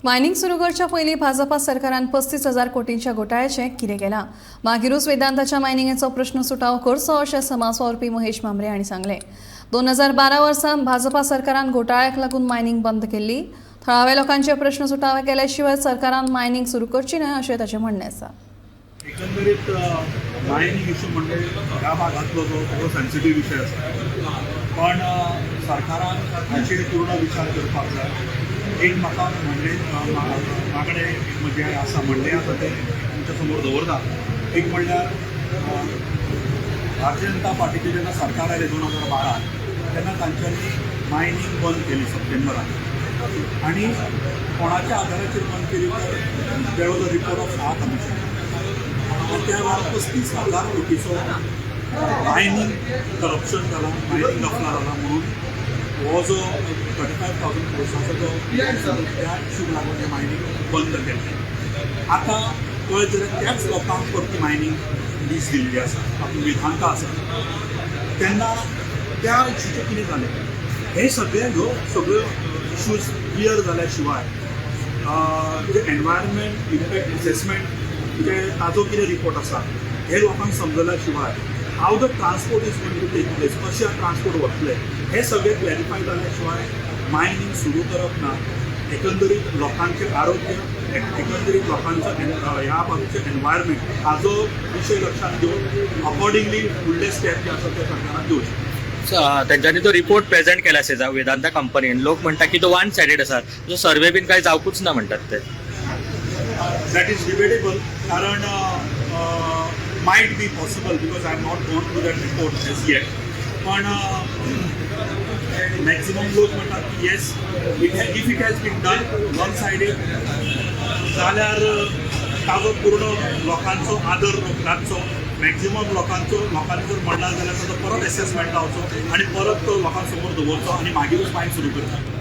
Mining सुरू करच्या पयलीं भाजपा सरकारान 35,000 कोटींच्या घोटाळ्याचें कितें केलां? मागीरूच वेदांताच्या मायनिंगेचो प्रश्न सुटावो करचो अशें समाजवावरपी महेश मांबरे हांणी सांगलें। 2012 वर्सा भाजपा सरकारान घोटाळ्याक लागून मायनिंग बंद केल्ली। थळाव्या लोकांचे प्रश्न सुटावे केल्या शिवाय सरकारान मायनिंग सुरू करची न्हय अशें ताचें म्हणणें आसा। एकंदरीत मायनिंग इश्यू म्हणजे ह्या भागातलो जो सगळो सेन्सिटीव विषय आसा, पण सरकारान हाचेर पूर्ण विचार करपाक जाय। एक म्हाका मागणे म्हणजे आसा म्हणणे आसा ते तुमच्या समोर दवरता। एक म्हणल्यार भारतीय जनता पार्टीचे जेन्ना सरकार आयलें 2012 तेन्ना तांच्यांनी मायनिंग बंद केली सप्टेंबरान आनी कोणाच्या आधाराचेर बंद केली तर there was a report of सा कमिशन। त्या वेळार 35,000 कोटीचो मायनिंग करप्शन जाला, मायनिंग गफला जाला म्हणून हो जो 35,000 कोर्साचो जो त्या इश्यूक लागून हें मायनिंग बंद केलें। आतां पळयत जाल्यार त्याच लोकांक परती मायनिंग लीज दिल्ली आसा, तातूंत विधांत आसा। तेन्ना त्या इश्यूचें कितें जालें, हे सगळ्यो इश्यूज क्लियर जाल्या शिवाय जे एनवायरमेंट इम्पॅक्ट असेसमेंट जे ताजो कितें रिपोर्ट आसा हे लोकांक समजल्या शिवाय how the transport is going to take place, कशें ट्रान्सपोर्ट वतले हे सगळें क्लॅरिफाय जाल्या शिवाय मायनिंग सुरू करप ना। एकंदरीत लोकांचें आरोग्य, एकंदरीत लोकांचो ह्या बाजूचें एनवायरमेंट हाजो विशय लक्षांत घेवन अकॉर्डिंगली फुडले स्टेप जे आसा ते सरकारान घेवचे। त्यांच्यानी तो रिपोर्ट प्रेझेंट केला असे वेदांता कंपनीन, लोक म्हणतात की तो वन सायडेड आसा, जो सर्वे बीन काही जावकूच ना म्हणतात ते। That is debatable, कारण might be possible because I have not gone through that report as yet. पण मॅक्सिमम लोक म्हणतात की yes, if it has been done one sided जाल्यार ताजो पूर्ण लोकांचो आदर राखचो, मॅक्सिमम लोकांनी जर म्हणला जाल्यार ताजो परत एसेसमेंट जावचो आनी परत तो लोकां समोर दवरचो आनी मागीरूच फायन सुरू करता।